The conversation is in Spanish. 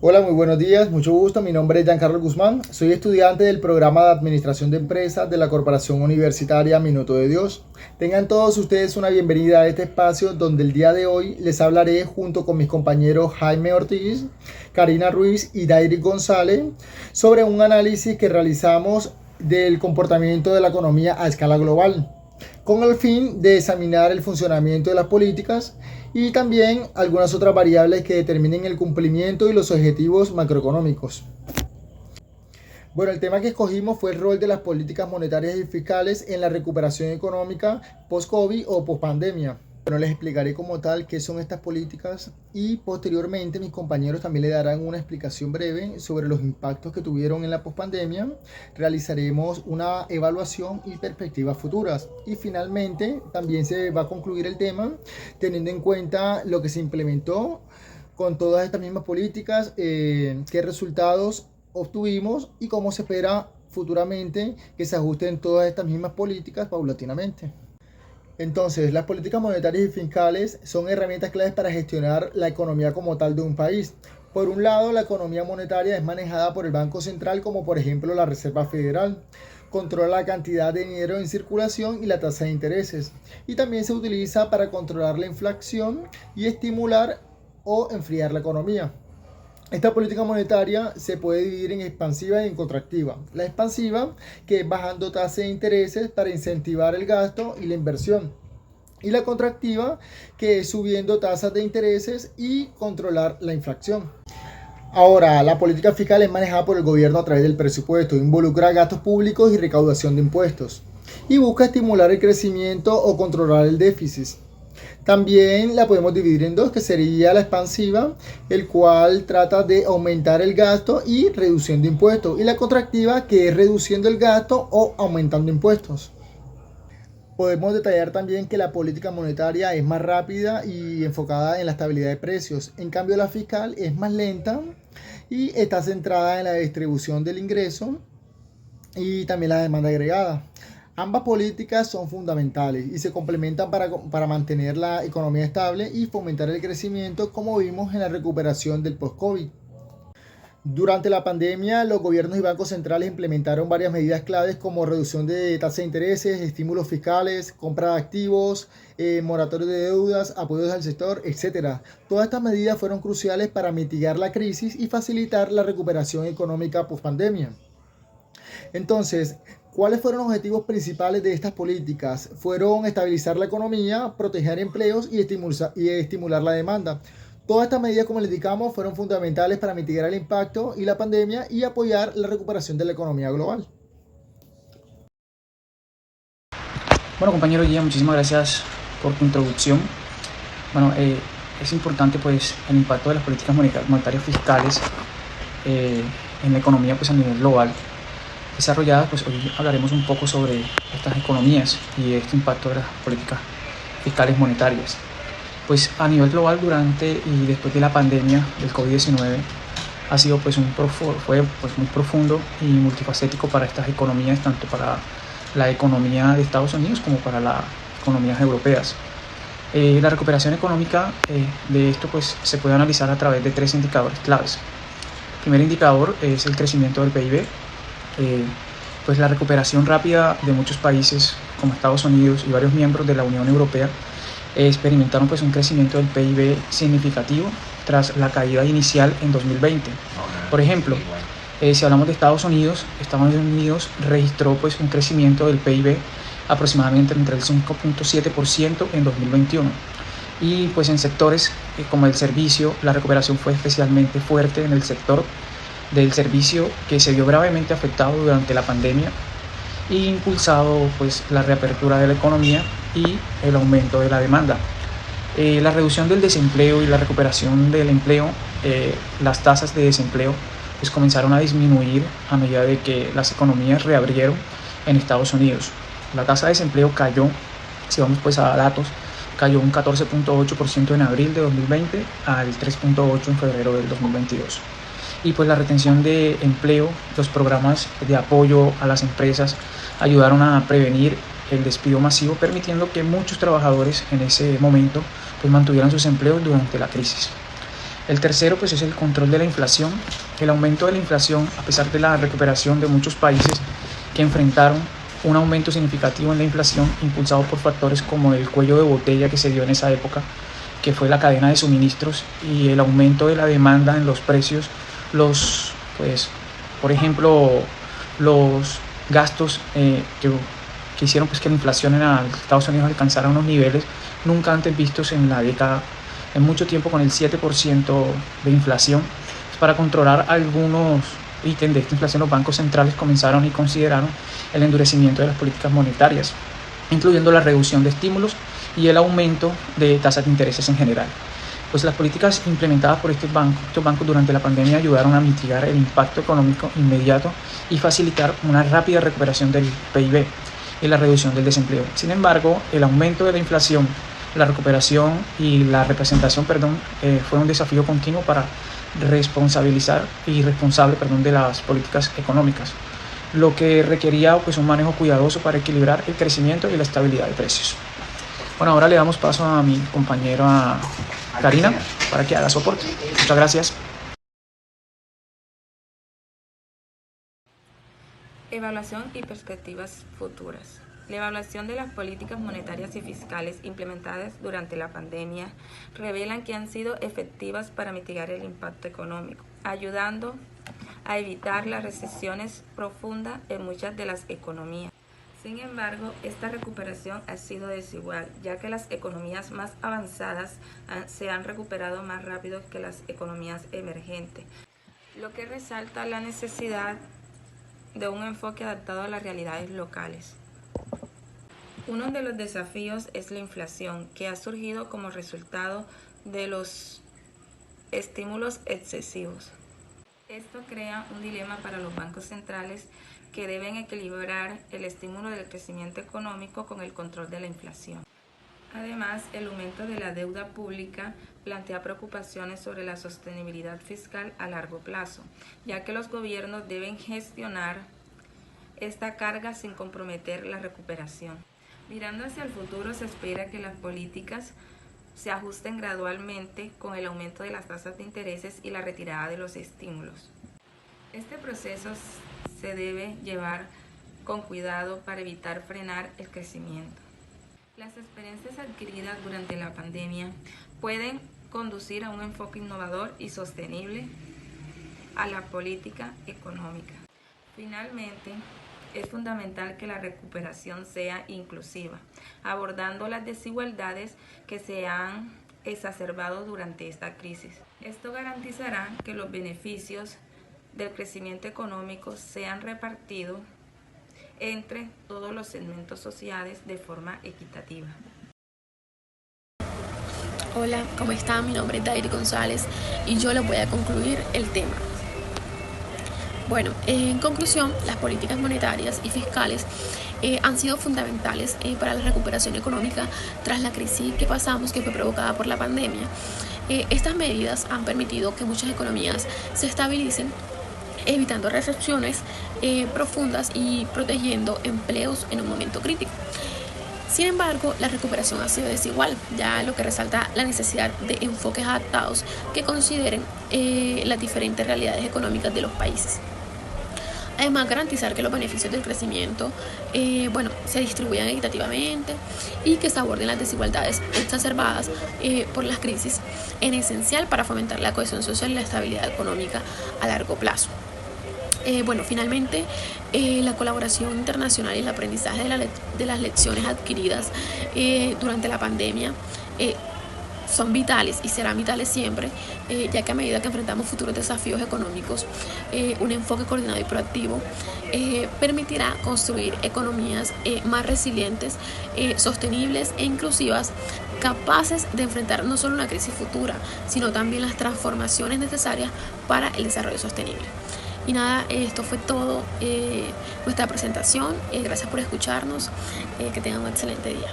Hola, muy buenos días, mucho gusto. Mi nombre es Giancarlo Guzmán. Soy estudiante del programa de Administración de Empresas de la Corporación Universitaria Minuto de Dios. Tengan todos ustedes una bienvenida a este espacio donde el día de hoy les hablaré junto con mis compañeros Jaime Ortiz, Karina Ruiz y Dairi González sobre un análisis que realizamos del comportamiento de la economía a escala global, con el fin de examinar el funcionamiento de las políticas y también algunas otras variables que determinen el cumplimiento y los objetivos macroeconómicos. Bueno, el tema que escogimos fue el rol de las políticas monetarias y fiscales en la recuperación económica post-COVID o post-pandemia. Bueno, les explicaré como tal qué son estas políticas y posteriormente mis compañeros también le darán una explicación breve sobre los impactos que tuvieron en la pospandemia. Realizaremos una evaluación y perspectivas futuras y finalmente también se va a concluir el tema teniendo en cuenta lo que se implementó con todas estas mismas políticas, qué resultados obtuvimos y cómo se espera futuramente que se ajusten todas estas mismas políticas paulatinamente. Entonces, las políticas monetarias y fiscales son herramientas claves para gestionar la economía como tal de un país. Por un lado, la economía monetaria es manejada por el Banco Central, como por ejemplo la Reserva Federal. Controla la cantidad de dinero en circulación y la tasa de intereses. Y también se utiliza para controlar la inflación y estimular o enfriar la economía. Esta política monetaria se puede dividir en expansiva y en contractiva. La expansiva, que es bajando tasas de intereses para incentivar el gasto y la inversión. Y la contractiva, que es subiendo tasas de intereses y controlar la inflación. Ahora, la política fiscal es manejada por el gobierno a través del presupuesto, involucra gastos públicos y recaudación de impuestos. Y busca estimular el crecimiento o controlar el déficit. También la podemos dividir en dos, que sería la expansiva, el cual trata de aumentar el gasto y reduciendo impuestos, y la contractiva, que es reduciendo el gasto o aumentando impuestos. Podemos detallar también que la política monetaria es más rápida y enfocada en la estabilidad de precios. En cambio, la fiscal es más lenta y está centrada en la distribución del ingreso y también la demanda agregada. Ambas políticas son fundamentales y se complementan para mantener la economía estable y fomentar el crecimiento, como vimos en la recuperación del post-COVID. Durante la pandemia, los gobiernos y bancos centrales implementaron varias medidas claves como reducción de tasas de intereses, estímulos fiscales, compra de activos, moratorios de deudas, apoyos al sector, etc. Todas estas medidas fueron cruciales para mitigar la crisis y facilitar la recuperación económica post-pandemia. Entonces, ¿cuáles fueron los objetivos principales de estas políticas? Fueron estabilizar la economía, proteger empleos y estimular la demanda. Todas estas medidas, como les indicamos, fueron fundamentales para mitigar el impacto y la pandemia y apoyar la recuperación de la economía global. Bueno, compañero Guía, muchísimas gracias por tu introducción. Bueno, es importante pues el impacto de las políticas monetarias fiscales en la economía pues a nivel global desarrolladas. Pues hoy hablaremos un poco sobre estas economías y este impacto de las políticas fiscales monetarias. Pues a nivel global, durante y después de la pandemia del COVID-19 ha sido pues fue muy profundo y multifacético para estas economías, tanto para la economía de Estados Unidos como para las economías europeas. La recuperación económica de esto pues se puede analizar a través de tres indicadores claves. El primer indicador es el crecimiento del PIB. Pues la recuperación rápida de muchos países como Estados Unidos y varios miembros de la Unión Europea experimentaron pues un crecimiento del PIB significativo tras la caída inicial en 2020. Por ejemplo, si hablamos de Estados Unidos registró pues un crecimiento del PIB aproximadamente entre el 5.7% en 2021. Y pues en sectores como el servicio, la recuperación fue especialmente fuerte en el sector del servicio, que se vio gravemente afectado durante la pandemia e impulsado pues la reapertura de la economía y el aumento de la demanda. La reducción del desempleo y la recuperación del empleo, las tasas de desempleo pues comenzaron a disminuir a medida de que las economías reabrieron en Estados Unidos. La tasa de desempleo cayó, si vamos pues a datos, cayó un 14.8% en abril de 2020 al 3.8% en febrero del 2022. Y pues la retención de empleo, los programas de apoyo a las empresas ayudaron a prevenir el despido masivo, permitiendo que muchos trabajadores en ese momento pues mantuvieran sus empleos durante la crisis. El tercero pues es el control de la inflación. El aumento de la inflación, a pesar de la recuperación de muchos países que enfrentaron un aumento significativo en la inflación impulsado por factores como el cuello de botella que se dio en esa época, que fue la cadena de suministros y el aumento de la demanda en los precios, por ejemplo, los gastos que hicieron pues que la inflación en Estados Unidos alcanzara unos niveles nunca antes vistos en la década, en mucho tiempo, con el 7% de inflación. Para controlar algunos ítems de esta inflación, los bancos centrales comenzaron y consideraron el endurecimiento de las políticas monetarias, incluyendo la reducción de estímulos y el aumento de tasas de intereses en general. Pues las políticas implementadas por estos bancos durante la pandemia ayudaron a mitigar el impacto económico inmediato y facilitar una rápida recuperación del PIB y la reducción del desempleo. Sin embargo, el aumento de la inflación, la recuperación y la representación, fue un desafío continuo para responsable de las políticas económicas, lo que requería pues un manejo cuidadoso para equilibrar el crecimiento y la estabilidad de precios. Bueno, ahora le damos paso a mi compañera Karina para que haga soporte. Muchas gracias. Evaluación y perspectivas futuras. La evaluación de las políticas monetarias y fiscales implementadas durante la pandemia revelan que han sido efectivas para mitigar el impacto económico, ayudando a evitar las recesiones profundas en muchas de las economías. Sin embargo, esta recuperación ha sido desigual, ya que las economías más avanzadas se han recuperado más rápido que las economías emergentes, lo que resalta la necesidad de un enfoque adaptado a las realidades locales. Uno de los desafíos es la inflación, que ha surgido como resultado de los estímulos excesivos. Esto crea un dilema para los bancos centrales que deben equilibrar el estímulo del crecimiento económico con el control de la inflación. Además, el aumento de la deuda pública plantea preocupaciones sobre la sostenibilidad fiscal a largo plazo, ya que los gobiernos deben gestionar esta carga sin comprometer la recuperación. Mirando hacia el futuro, se espera que las políticas se ajusten gradualmente con el aumento de las tasas de intereses y la retirada de los estímulos. Este proceso se debe llevar con cuidado para evitar frenar el crecimiento. Las experiencias adquiridas durante la pandemia pueden conducir a un enfoque innovador y sostenible a la política económica. Finalmente, es fundamental que la recuperación sea inclusiva, abordando las desigualdades que se han exacerbado durante esta crisis. Esto garantizará que los beneficios del crecimiento económico sean repartidos entre todos los segmentos sociales de forma equitativa. Hola, ¿cómo están? Mi nombre es Dairi González y yo les voy a concluir el tema. Bueno, en conclusión, las políticas monetarias y fiscales han sido fundamentales para la recuperación económica tras la crisis que pasamos, que fue provocada por la pandemia. Estas medidas han permitido que muchas economías se estabilicen, evitando recesiones profundas y protegiendo empleos en un momento crítico. Sin embargo, la recuperación ha sido desigual, ya lo que resalta la necesidad de enfoques adaptados que consideren las diferentes realidades económicas de los países. Además, garantizar que los beneficios del crecimiento se distribuyan equitativamente y que se aborden las desigualdades exacerbadas por las crisis es esencial para fomentar la cohesión social y la estabilidad económica a largo plazo. Finalmente, la colaboración internacional y el aprendizaje de las lecciones adquiridas durante la pandemia son vitales y serán vitales siempre, ya que a medida que enfrentamos futuros desafíos económicos, un enfoque coordinado y proactivo permitirá construir economías más resilientes, sostenibles e inclusivas, capaces de enfrentar no solo una crisis futura, sino también las transformaciones necesarias para el desarrollo sostenible. Y nada, esto fue todo nuestra presentación. Gracias por escucharnos. Que tengan un excelente día.